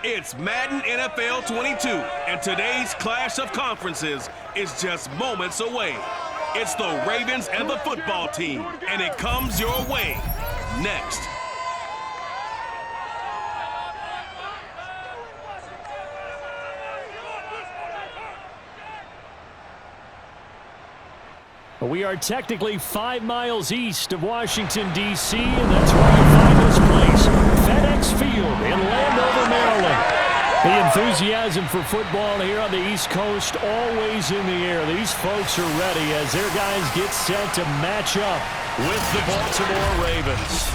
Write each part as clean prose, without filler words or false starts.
It's Madden NFL 22, and today's clash of conferences is just moments away. It's the Ravens and the football team, and it comes your way next. We are technically 5 miles east of Washington, D.C., and that's where you find this place, FedEx Field in Landover, Maryland. The enthusiasm for football here on the East Coast always in the air. These folks are ready as their guys get set to match up with the Baltimore Ravens.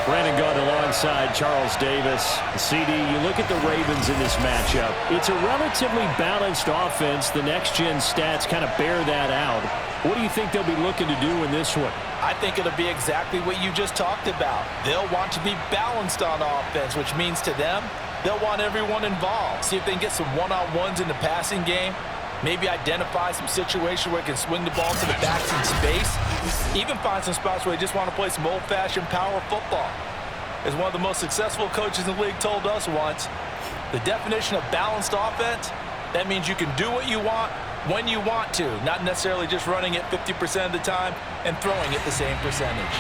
Brandon Gaunt alongside Charles Davis. CD, you look at the Ravens in this matchup. It's a relatively balanced offense. The next-gen stats kind of bear that out. What do you think they'll be looking to do in this one? I think it'll be exactly what you just talked about. They'll want to be balanced on offense, which means to them, they'll want everyone involved. See if they can get some one-on-ones in the passing game. Maybe identify some situation where they can swing the ball to the backs in space. Even find some spots where they just want to play some old-fashioned power football. As one of the most successful coaches in the league told us once, the definition of balanced offense, that means you can do what you want when you want to, not necessarily just running it 50% of the time and throwing it the same percentage.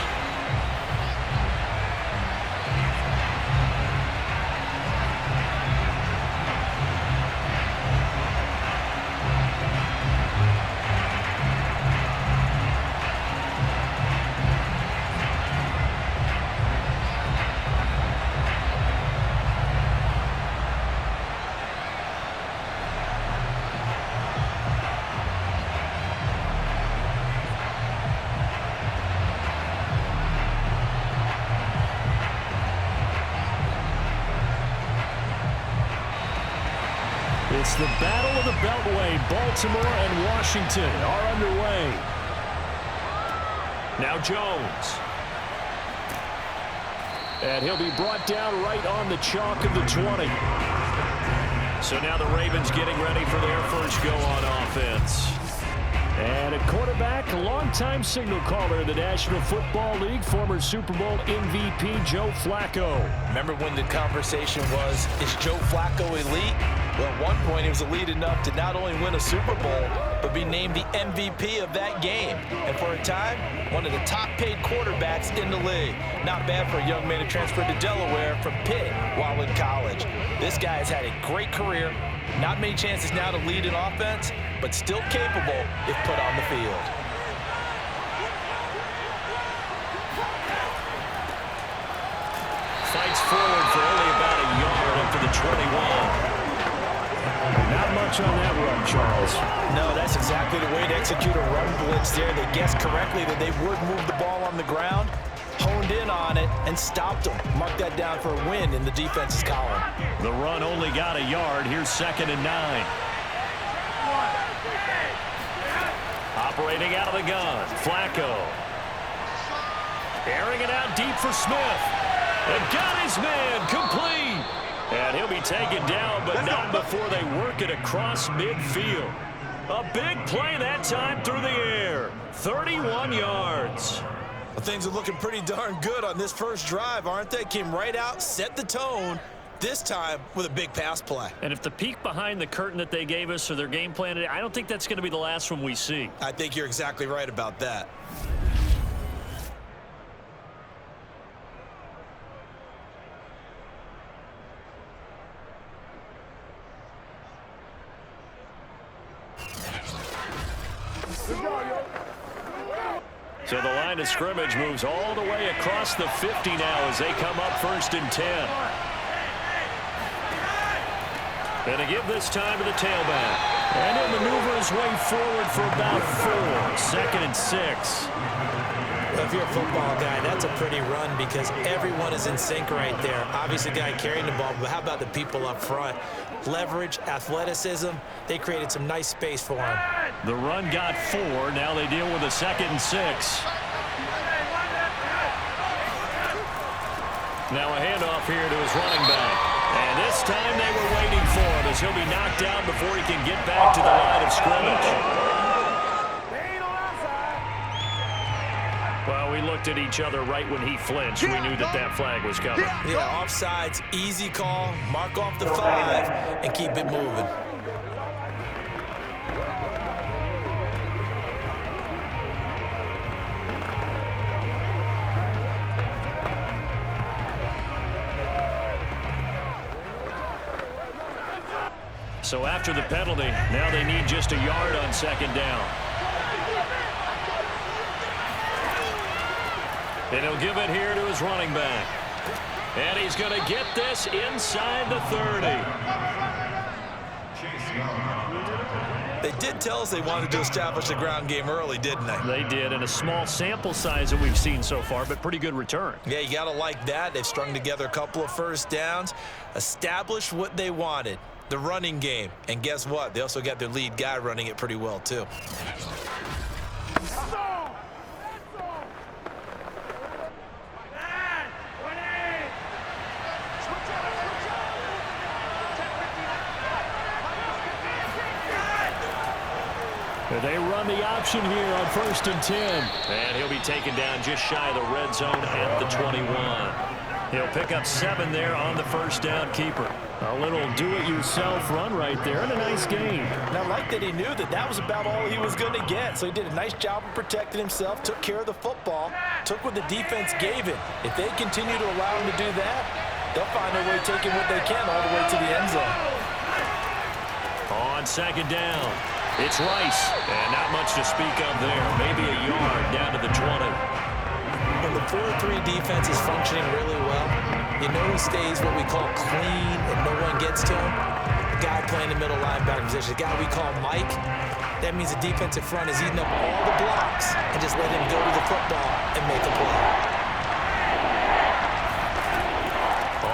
It's the Battle of the Beltway. Baltimore and Washington are underway. Now Jones. And he'll be brought down right on the chalk of the 20. So now the Ravens getting ready for their first go on offense. And at quarterback, longtime signal caller in the National Football League, former Super Bowl MVP Joe Flacco. Remember when the conversation was, is Joe Flacco elite? Well, at one point, he was elite enough to not only win a Super Bowl, but be named the MVP of that game. And for a time, one of the top-paid quarterbacks in the league. Not bad for a young man who transferred to Delaware from Pitt while in college. This guy has had a great career. Not many chances now to lead an offense, but still capable if put on the field. Fights forward for only about a yard and for the 21. Not much on that run, Charles. No, that's exactly the way to execute a run blitz there. They guessed correctly that they would move the ball on the ground, honed in on it, and stopped them. Mark that down for a win in the defense's column. The run only got a yard. Here's 2nd and 9. Operating out of the gun, Flacco. Airing it out deep for Smith. And got his man complete. And he'll be taken down, but not before they work it across midfield. A big play that time through the air. 31 yards. Well, things are looking pretty darn good on this first drive, aren't they? Came right out, set the tone, this time with a big pass play. And if the peek behind the curtain that they gave us or their game plan, I don't think that's going to be the last one we see. I think you're exactly right about that. So the line of scrimmage moves all the way across the 50 now as they come up 1st and 10. And to give this time to the tailback. And he'll maneuver his way forward for about 4. 2nd and 6. Well, if you're a football guy, that's a pretty run because everyone is in sync right there. Obviously, the guy carrying the ball, but how about the people up front? Leverage, athleticism, they created some nice space for him. The run got 4. Now they deal with a 2nd and 6. Now a handoff here to his running back. And this time they were waiting for him as he'll be knocked down before he can get back to the line of scrimmage. looked at each other right when he flinched. We knew that flag was coming. Yeah, offsides, easy call. Mark off the 5 and keep it moving. So after the penalty, now they need just a yard on second down. And he'll give it here to his running back. And he's going to get this inside the 30. They did tell us they wanted to establish the ground game early, didn't they? They did, and a small sample size that we've seen so far, but pretty good return. Yeah, you got to like that. They've strung together a couple of first downs, established what they wanted, the running game. And guess what? They also got their lead guy running it pretty well, too. They run the option here on 1st and 10. And he'll be taken down just shy of the red zone at the 21. He'll pick up 7 there on the first down keeper. A little do-it-yourself run right there and a nice gain. And I like that he knew that was about all he was going to get. So he did a nice job of protecting himself, took care of the football, took what the defense gave him. If they continue to allow him to do that, they'll find a way taking what they can all the way to the end zone. On second down, it's Rice. And not much to speak of there. Maybe a yard down to the 20. When the 4-3 defense is functioning really well, you know he stays what we call clean and no one gets to him. The guy playing the middle linebacker position, the guy we call Mike, that means the defensive front is eating up all the blocks and just let him go to the football and make a play.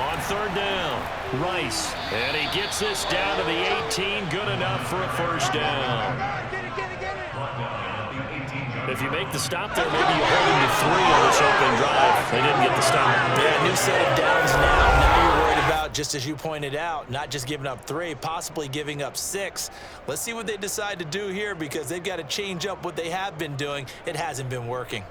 On third down, Rice. And he gets this down to the 18. Good enough for a first down. If you make the stop there, maybe you hold him to 3 on this opening drive. They didn't get the stop. Yeah, new set of downs now. Now you're worried about, just as you pointed out, not just giving up 3, possibly giving up 6. Let's see what they decide to do here because they've got to change up what they have been doing. It hasn't been working.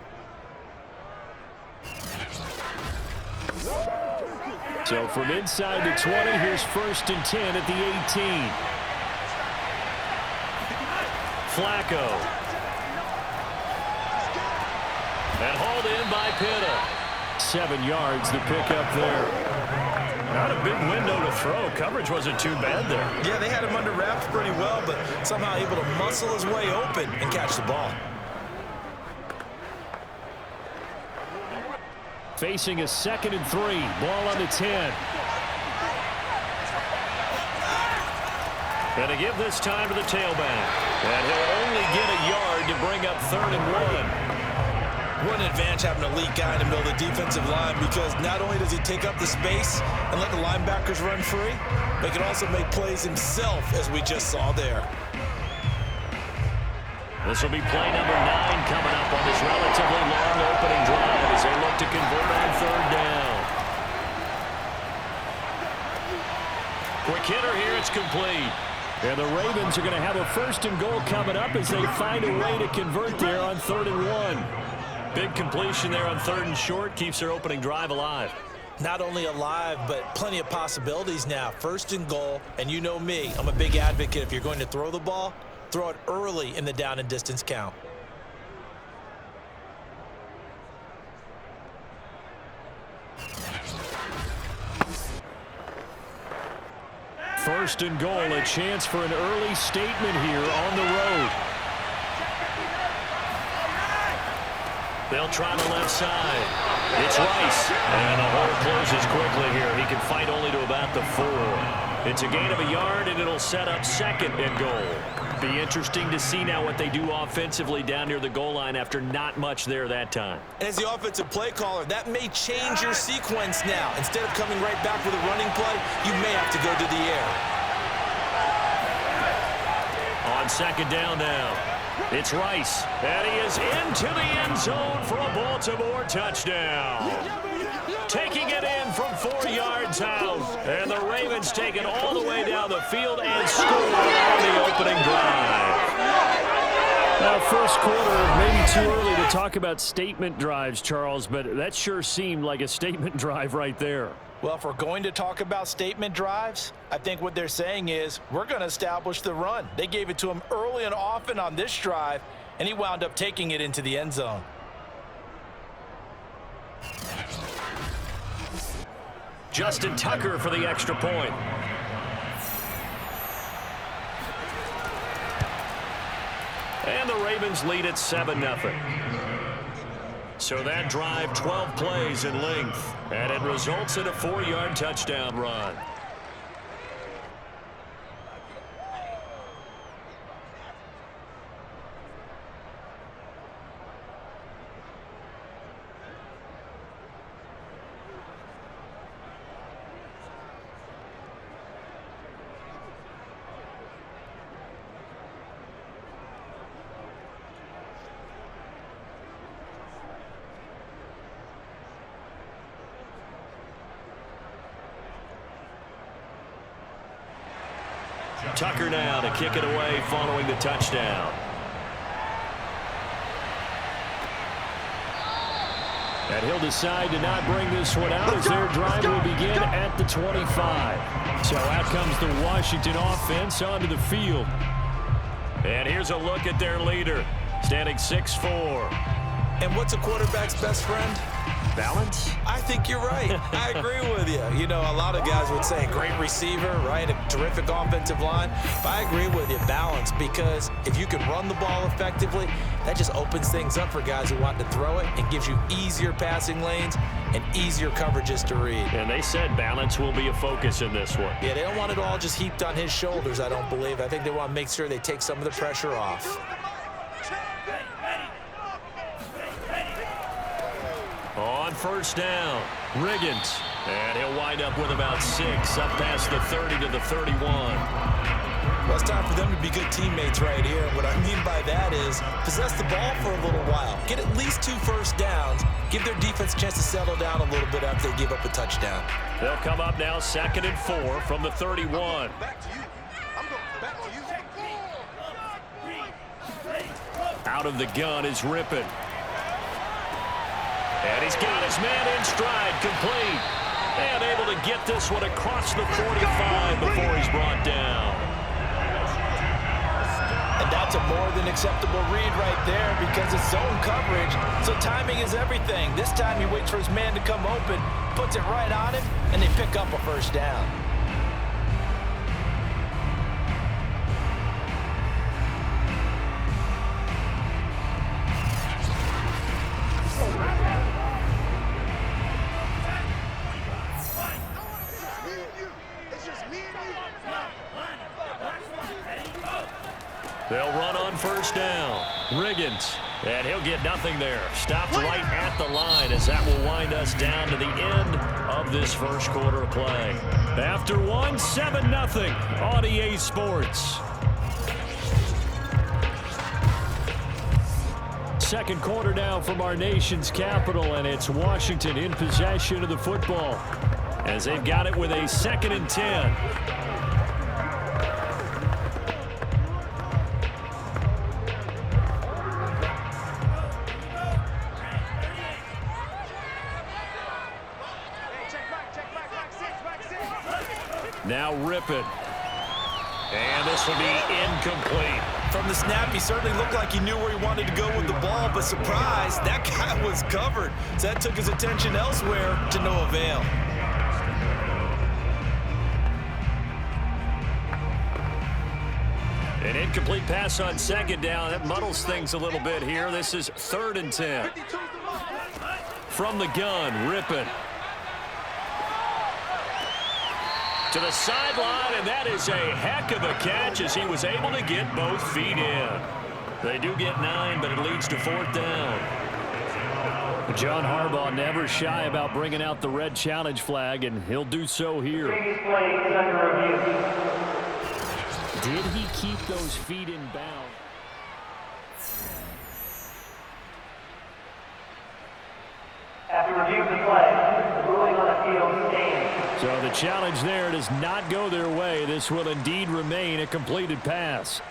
So from inside the 20, here's 1st and 10 at the 18. Flacco. And hauled in by Pitta. 7 yards to pick up there. Not a big window to throw. Coverage wasn't too bad there. Yeah, they had him under wraps pretty well, but somehow able to muscle his way open and catch the ball. Facing a 2nd and 3. Ball on the 10. And to give this time to the tailback. And he'll only get a yard to bring up 3rd and 1. What an advantage having an elite guy in the middle of the defensive line because not only does he take up the space and let the linebackers run free, but he can also make plays himself, as we just saw there. This will be play number 9 coming up on this relatively long opening drive as they look to convert on 3rd down. Quick hitter here, it's complete. And the Ravens are going to have a 1st and goal coming up as they find a way to convert there on 3rd and 1. Big completion there on 3rd and short keeps their opening drive alive. Not only alive, but plenty of possibilities now. 1st and goal, and you know me, I'm a big advocate. If you're going to throw the ball, throw it early in the down and distance count. First and goal, a chance for an early statement here on the road. They'll try the left side. It's Rice. And the hole closes quickly here. He can fight only to about the 4. It's a gain of a yard, and it'll set up 2nd and goal. Be interesting to see now what they do offensively down near the goal line after not much there that time. And as the offensive play caller, that may change your sequence now. Instead of coming right back with a running play, you may have to go to the air. On 2nd down now. It's Rice, and he is into the end zone for a Baltimore touchdown. Taking it in from 4 yards out, and the Ravens take it all the way down the field and score on the opening drive. First quarter, maybe too early to talk about statement drives, Charles, but that sure seemed like a statement drive right there. Well, if we're going to talk about statement drives, I think what they're saying is we're going to establish the run. They gave it to him early and often on this drive, and he wound up taking it into the end zone. Justin Tucker for the extra point. And the Ravens lead at 7-0. So that drive, 12 plays in length, and it results in a 4-yard touchdown run. Tucker now to kick it away following the touchdown. And he'll decide to not bring this one out as their drive will begin at the 25. So out comes the Washington offense onto the field. And here's a look at their leader, standing 6'4". And what's a quarterback's best friend? Balance? I think you're right. I agree with you. You know, a lot of guys would say great receiver, right? A terrific offensive line. But I agree with you, balance, because if you can run the ball effectively, that just opens things up for guys who want to throw it and gives you easier passing lanes and easier coverages to read. And they said balance will be a focus in this one. Yeah, they don't want it all just heaped on his shoulders, I don't believe. I think they want to make sure they take some of the pressure off. On first down, Riggins. And he'll wind up with about 6, up past the 30 to the 31. Well, it's time for them to be good teammates right here. What I mean by that is possess the ball for a little while. Get at least 2 first downs. Give their defense a chance to settle down a little bit after they give up a touchdown. They'll come up now 2nd and 4 from the 31. Out of the gun is Rypien. And he's got his man in stride, complete. And able to get this one across the 45 before he's brought down. And that's a more than acceptable read right there because it's zone coverage, so timing is everything. This time he waits for his man to come open, puts it right on him, and they pick up a first down. They'll run on first down. Riggins. And he'll get nothing there. Stopped right at the line as that will wind us down to the end of this first quarter of play. After one, 7-0 on EA Sports. Second quarter now from our nation's capital, and it's Washington in possession of the football as they've got it with a 2nd and 10. Now Rypien. And this will be incomplete. From the snap, he certainly looked like he knew where he wanted to go with the ball, but surprise, that guy was covered. So that took his attention elsewhere to no avail. An incomplete pass on 2nd down. That muddles things a little bit here. This is 3rd and 10. From the gun, Rypien. To the sideline, and that is a heck of a catch as he was able to get both feet in. They do get 9, but it leads to 4th down. John Harbaugh never shy about bringing out the red challenge flag, and he'll do so here. Did he keep those feet in bounds? After review of the play, the ruling on the field stands. So the challenge there does not go their way. This will indeed remain a completed pass.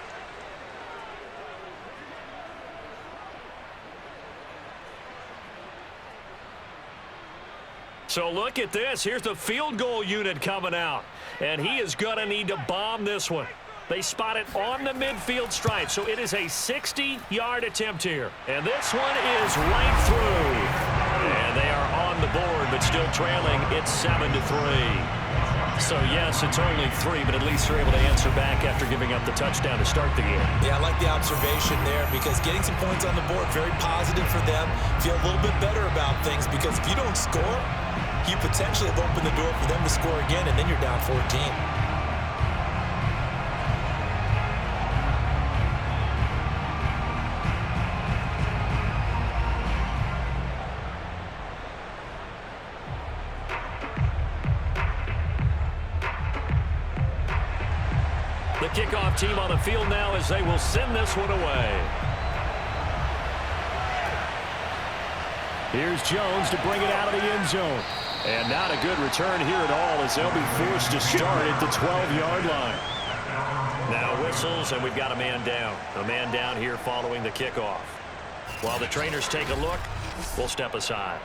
So look at this. Here's the field goal unit coming out. And he is going to need to bomb this one. They spot it on the midfield stripe. So it is a 60-yard attempt here. And this one is right through. And they are on the board, but still trailing. It's 7-3. So, yes, it's only 3, but at least they're able to answer back after giving up the touchdown to start the game. Yeah, I like the observation there because getting some points on the board, very positive for them. Feel a little bit better about things because if you don't score, you potentially have opened the door for them to score again, and then you're down 14. The kickoff team on the field now as they will send this one away. Here's Jones to bring it out of the end zone. And not a good return here at all as they'll be forced to start at the 12-yard line. Now whistles, and we've got a man down. A man down here following the kickoff. While the trainers take a look, we'll step aside.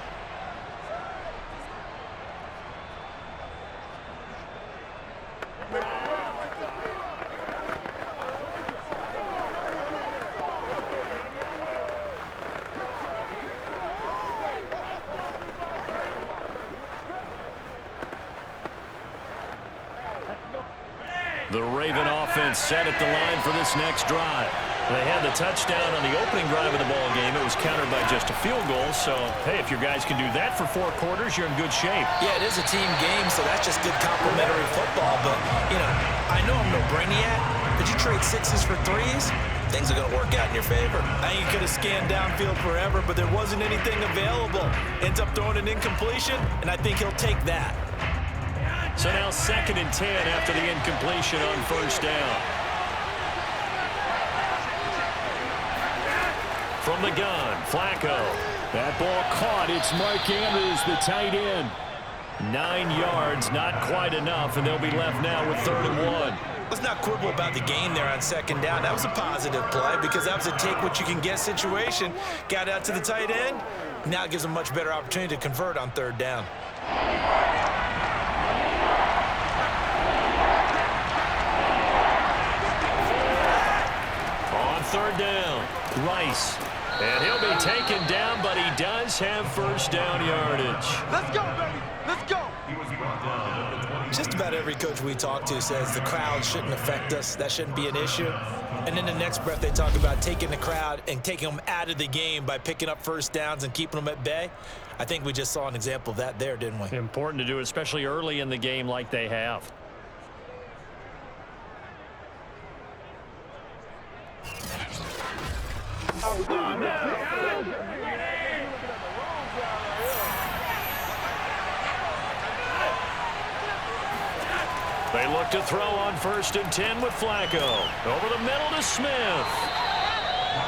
The Raven offense set at the line for this next drive. They had the touchdown on the opening drive of the ball game. It was countered by just a field goal. So, hey, if your guys can do that for 4 quarters, you're in good shape. Yeah, it is a team game, so that's just good complementary football. But, I know I'm no brainiac, but you trade 6s for 3s, things are going to work out in your favor. I think you could have scanned downfield forever, but there wasn't anything available. Ends up throwing an incompletion, and I think he'll take that. So now 2nd and 10 after the incompletion on first down. From the gun, Flacco. That ball caught. It's Mark Andrews, the tight end. 9 yards, not quite enough, and they'll be left now with 3rd and 1. Let's not quibble about the game there on 2nd down. That was a positive play because that was a take-what-you-can-get situation. Got out to the tight end. Now it gives them a much better opportunity to convert on 3rd down. On 3rd down, Rice. And he'll be taken down, but he does have first down yardage. Let's go, baby. Let's go. Just about every coach we talk to says the crowd shouldn't affect us. That shouldn't be an issue. And in the next breath, they talk about taking the crowd and taking them out of the game by picking up first downs and keeping them at bay. I think we just saw an example of that there, didn't we? Important to do, especially early in the game like they have. They look to throw on 1st and 10 with Flacco. Over the middle to Smith.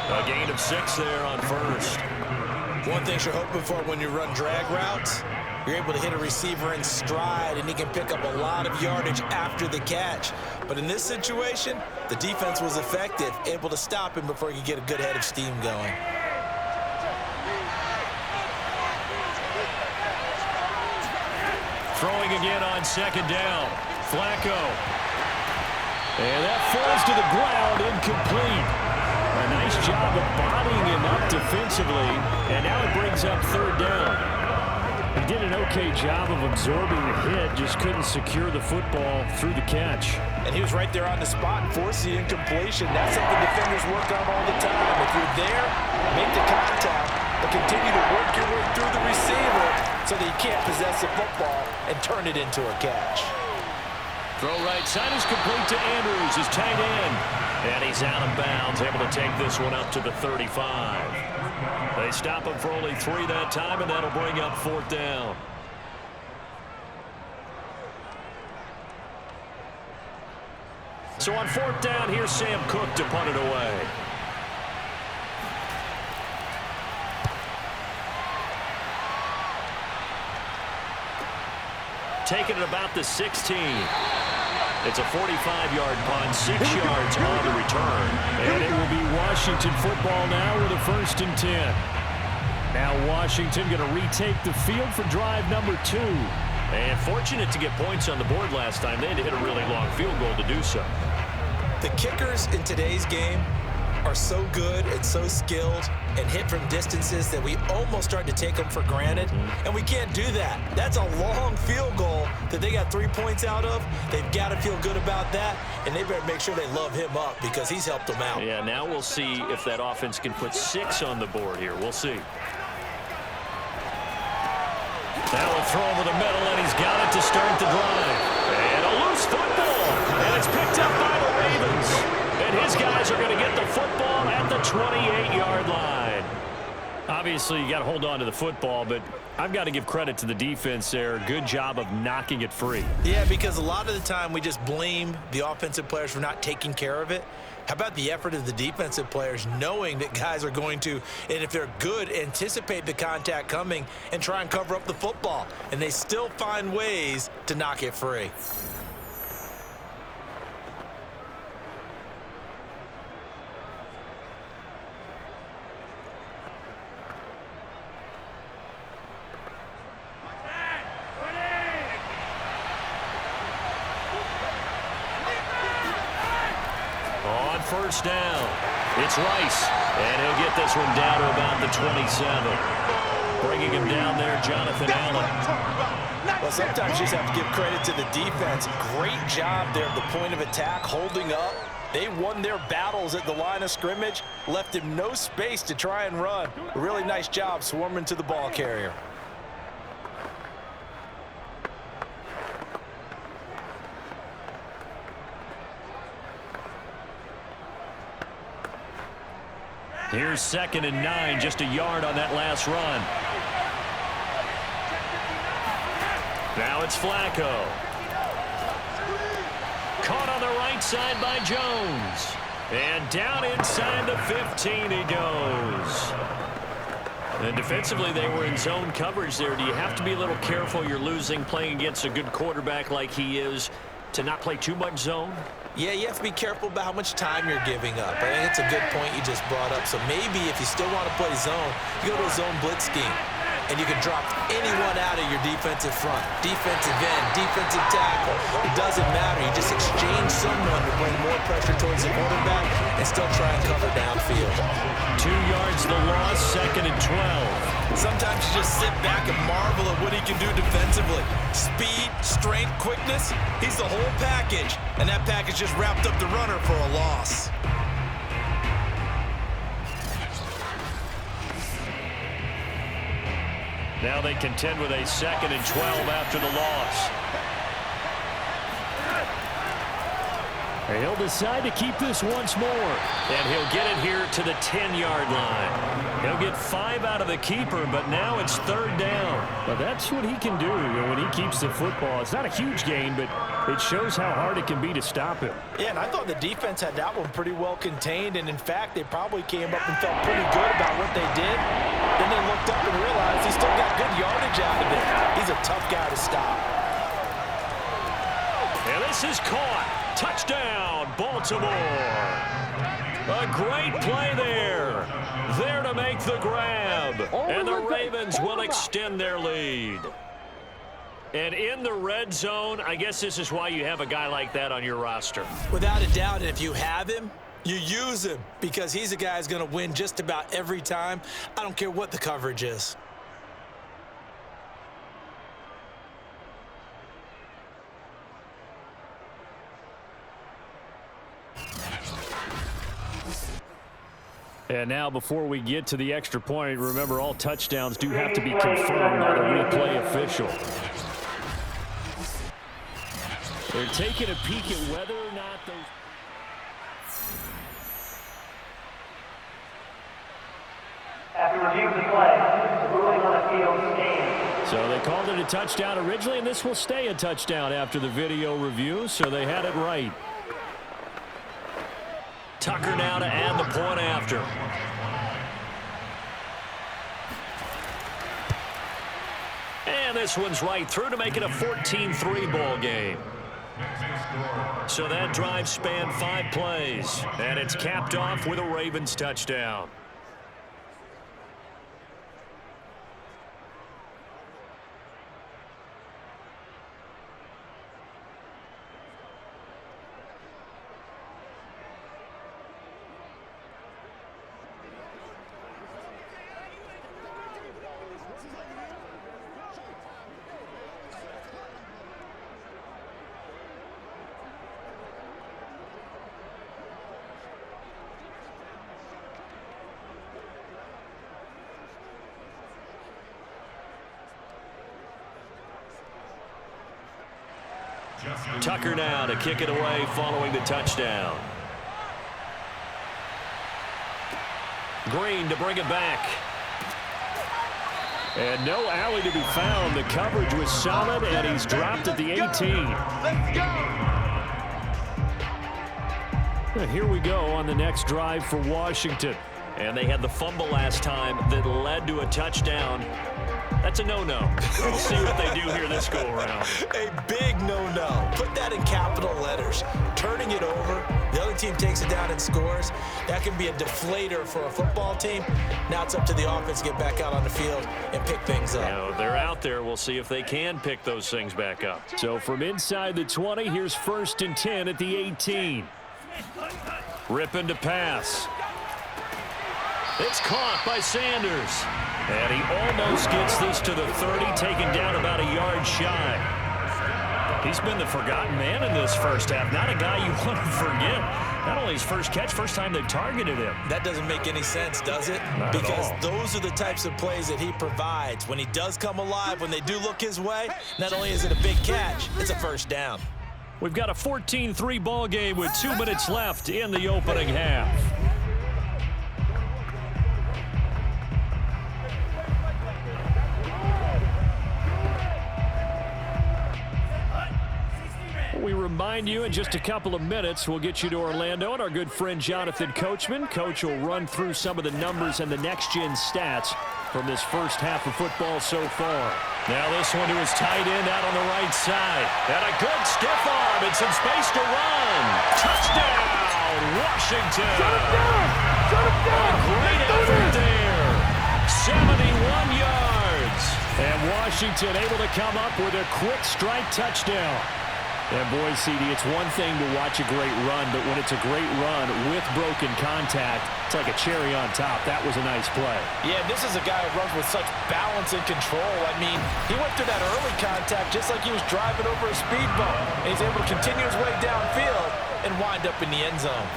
A gain of 6 there on 1st. One thing you're hoping for when you run drag routes, you're able to hit a receiver in stride, and he can pick up a lot of yardage after the catch. But in this situation, the defense was effective, able to stop him before he could get a good head of steam going. Throwing again on 2nd down. Flacco. And that falls to the ground, incomplete. A nice job of bodying him up defensively, and now it brings up 3rd down. He did an okay job of absorbing the hit, just couldn't secure the football through the catch. And he was right there on the spot and forced the incompletion. That's something defenders work on all the time. If you're there, make the contact, but continue to work your way through the receiver so that you can't possess the football and turn it into a catch. Throw right side is complete to Andrews, his tight end. And he's out of bounds, able to take this one up to the 35. They stop him for only 3 that time, and that'll bring up 4th down. So on 4th down, here's Sam Cook to punt it away. Taking it about the 16. It's a 45-yard punt, 6 yards on the return. And it will be Washington football now with a 1st and 10. Now Washington going to retake the field for drive number 2. And fortunate to get points on the board last time. They had to hit a really long field goal to do so. The kickers in today's game are so good and so skilled and hit from distances that we almost start to take them for granted, and we can't do that. That's a long field goal that they got 3 points out of. They've got to feel good about that, and they better make sure they love him up because he's helped them out. Yeah, now we'll see if that offense can put 6 on the board here. We'll see. Now a throw over the middle, and he's got it to start the drive. And a loose football, and it's picked up by the Ravens. And his guys are going to get the football at the 28-yard line. Obviously, you got to hold on to the football, but I've got to give credit to the defense there. Good job of knocking it free. Yeah, because a lot of the time we just blame the offensive players for not taking care of it. How about the effort of the defensive players knowing that guys are going to, and if they're good, anticipate the contact coming and try and cover up the football. And they still find ways to knock it free. First down. It's Rice, and he'll get this one down to about the 27. Bringing him down there, Jonathan Allen. Well, sometimes you just have to give credit to the defense. Great job there at the point of attack, holding up. They won their battles at the line of scrimmage, left him no space to try and run. A really nice job swarming to the ball carrier. Here's 2nd and 9, just a yard on that last run. Now it's Flacco. Caught on the right side by Jones. And down inside the 15 he goes. And defensively, they were in zone coverage there. Do you have to be a little careful? You're losing playing against a good quarterback like he is to not play too much zone? Yeah, you have to be careful about how much time you're giving up. I think it's a good point you just brought up. So maybe if you still want to play zone, you go to a zone blitz scheme, and you can drop anyone out of your defensive front. Defensive end, defensive tackle. It doesn't matter. You just exchange someone to bring more pressure towards the quarterback and still try and cover downfield. 2 yards the loss, 2nd and 12. Sometimes you just sit back and marvel at what he can do defensively. Speed, strength, quickness, he's the whole package. And that package just wrapped up the runner for a loss. Now they contend with a 2nd and 12 after the loss. He'll decide to keep this once more. And he'll get it here to the 10-yard line. He'll get 5 out of the keeper, but now it's 3rd down. But that's what he can do when he keeps the football. It's not a huge gain, but it shows how hard it can be to stop him. Yeah, and I thought the defense had that one pretty well contained, and in fact, they probably came up and felt pretty good about what they did. Then they looked up and realized he still got good yardage out of it. He's a tough guy to stop. And this is caught. Touchdown, Baltimore. A great play there. There to make the grab. And the Ravens will extend their lead. And in the red zone, I guess this is why you have a guy like that on your roster. Without a doubt, and if you have him, you use him because he's a guy who's going to win just about every time. I don't care what the coverage is. And now before we get to the extra point, remember all touchdowns do have to be confirmed by the replay official. They're taking a peek at whether or not those... After review of the play, the ruling on the field stands. So they called it a touchdown originally, and this will stay a touchdown after the video review, so they had it right. Tucker now to add the point after. And this one's right through to make it a 14-3 ball game. So that drive spanned 5 plays, and it's capped off with a Ravens touchdown. Tucker now to kick it away following the touchdown. Green to bring it back. And no alley to be found. The coverage was solid, and he's dropped at the 18. Let's go! Here we go on the next drive for Washington. And they had the fumble last time that led to a touchdown. That's a no-no. We'll see what they do here this go-around. A big no-no. Put that in capital letters. Turning it over, the other team takes it down and scores. That can be a deflator for a football team. Now it's up to the offense to get back out on the field and pick things up. Now, they're out there. We'll see if they can pick those things back up. So from inside the 20, here's 1st and 10 at the 18. Rypien to pass. It's caught by Sanders. And he almost gets this to the 30, taken down about a yard shy. He's been the forgotten man in this first half. Not a guy you want to forget. Not only his first catch, first time they've targeted him. That doesn't make any sense, does it? Not because at all. those are the types of plays that he provides. When he does come alive, when they do look his way, not only is it a big catch, it's a first down. We've got a 14-3 ball game with 2 minutes left in the opening half. We remind you in just a couple of minutes, we'll get you to Orlando and our good friend Jonathan Coachman. Coach will run through some of the numbers and the next-gen stats from this first half of football so far. Now this one to his tight end out on the right side. And a good stiff arm and some space to run. Touchdown, Washington. Shut him down! Shut him down! A great Let's do effort this! there. 71 yards. And Washington able to come up with a quick strike touchdown. And boy, CD, it's one thing to watch a great run, but when it's a great run with broken contact, it's like a cherry on top. That was a nice play. Yeah, this is a guy who runs with such balance and control. I mean, he went through that early contact just like he was driving over a speed bump. And he's able to continue his way downfield and wind up in the end zone.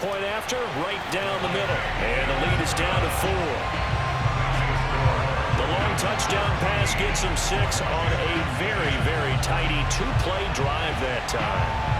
Point after, right down the middle. And the lead is down to 4. The long touchdown pass gets him 6 on a very, very tidy 2-play drive that time.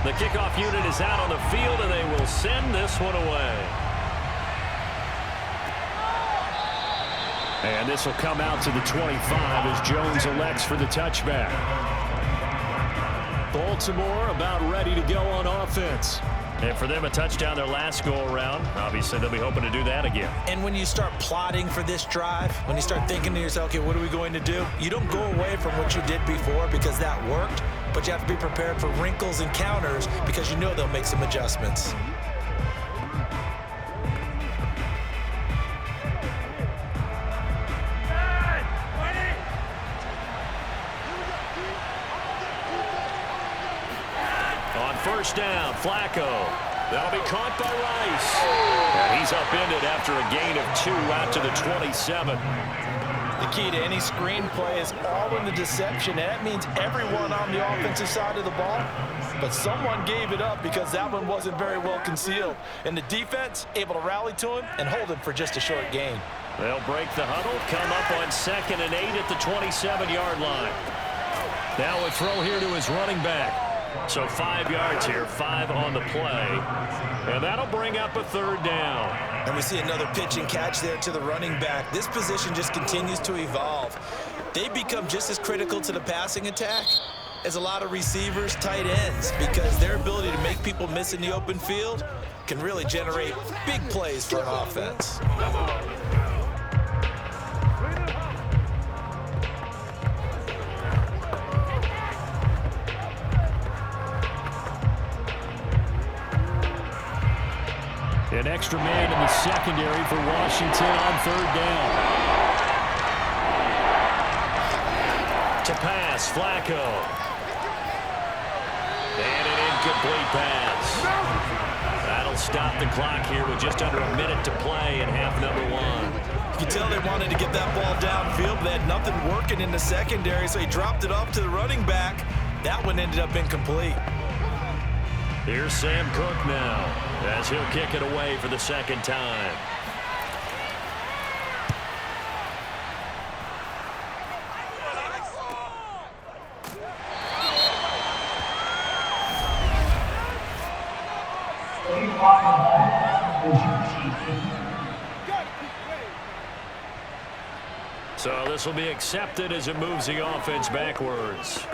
The kickoff unit is out on the field, and they will send this one away. And this will come out to the 25 as Jones elects for the touchback. Baltimore about ready to go on offense. And for them, a touchdown their last go-around. Obviously, they'll be hoping to do that again. And when you start plotting for this drive, when you start thinking to yourself, okay, what are we going to do? You don't go away from what you did before because that worked, but you have to be prepared for wrinkles and counters because you know they'll make some adjustments. On first down, Flacco. That'll be caught by Rice. And he's upended after a gain of 2 out to the 27. The key to any screen play is all in the deception. And that means everyone on the offensive side of the ball. But someone gave it up because that one wasn't very well concealed. And the defense able to rally to him and hold him for just a short gain. They'll break the huddle, come up on 2nd and 8 at the 27-yard line. Now a throw here to his running back. So 5 yards here, 5 on the play. And that'll bring up a 3rd down. And we see another pitch and catch there to the running back. This position just continues to evolve. They become just as critical to the passing attack as a lot of receivers, tight ends, because their ability to make people miss in the open field can really generate big plays for an offense. An extra man in the secondary for Washington on third down. To pass, Flacco. And an incomplete pass. That'll stop the clock here with just under a minute to play in half number one. You can tell they wanted to get that ball downfield, but they had nothing working in the secondary, so he dropped it off to the running back. That one ended up incomplete. Here's Sam Cook now, as he'll kick it away for the second time. So this will be accepted as it moves the offense backwards.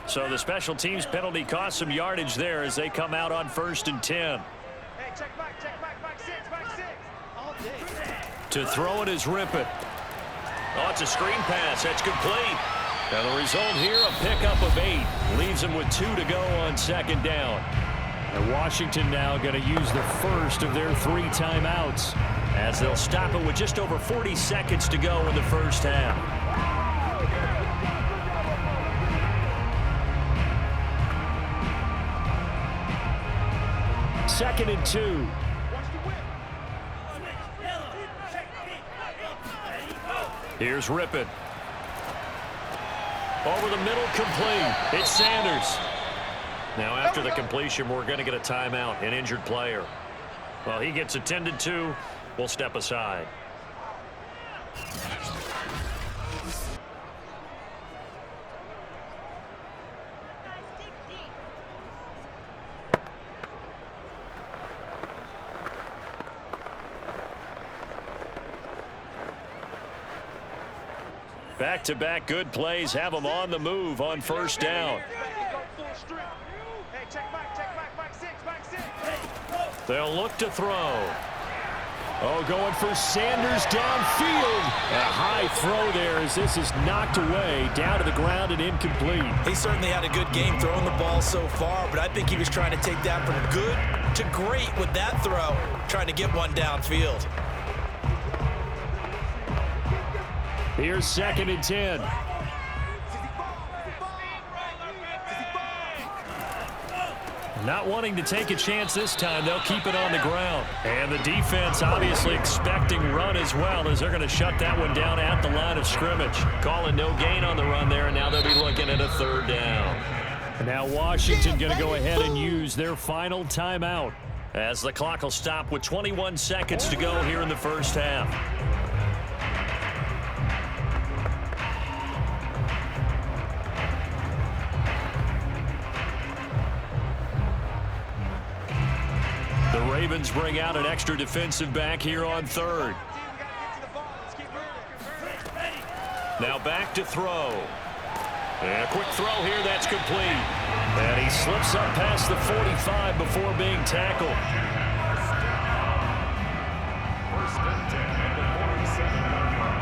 So the special teams penalty cost some yardage there as they come out on 1st and 10. Hey, check back, back six. All day. To throw it is Rypien. Oh, it's a screen pass. That's complete. And the result here, a pickup of 8. Leaves them with 2 to go on second down. And Washington now going to use the first of their 3 timeouts as they'll stop it with just over 40 seconds to go in the first half. Second and 2. Here's Rypien. Over the middle, complete. It's Sanders. Now after the completion, we're going to get a timeout, an injured player. Well, he gets attended to. We'll step aside. Back-to-back good plays have them on the move on first down. They'll look to throw. Oh, going for Sanders downfield. A high throw there as this is knocked away, down to the ground and incomplete. He certainly had a good game throwing the ball so far, but I think he was trying to take that from good to great with that throw, trying to get one downfield. Here's 2nd and 10. Not wanting to take a chance this time, they'll keep it on the ground. And the defense obviously expecting run as well, as they're going to shut that one down at the line of scrimmage. Calling no gain on the run there, and now they'll be looking at a 3rd down. And now Washington going to go ahead and use their final timeout, as the clock will stop with 21 seconds to go here in the first half. The Ravens bring out an extra defensive back here on 3rd. Now back to throw. And a quick throw here, that's complete. And he slips up past the 45 before being tackled. First and 10 at the 47-yard line.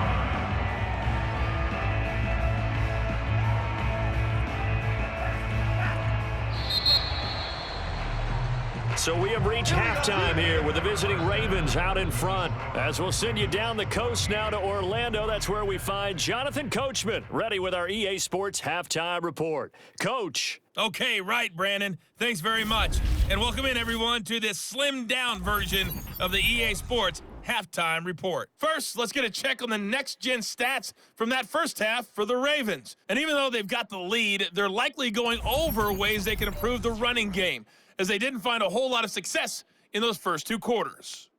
So we have reached halftime here with the visiting Ravens out in front. As we'll send you down the coast now to Orlando. That's where we find Jonathan Coachman ready with our EA Sports Halftime Report. Coach. Okay, right, Brandon. Thanks very much. And welcome in, everyone, to this slimmed-down version of the EA Sports Halftime Report. First, let's get a check on the next-gen stats from that first half for the Ravens. And even though they've got the lead, they're likely going over ways they can improve the running game, as they didn't find a whole lot of success in those first 2 quarters.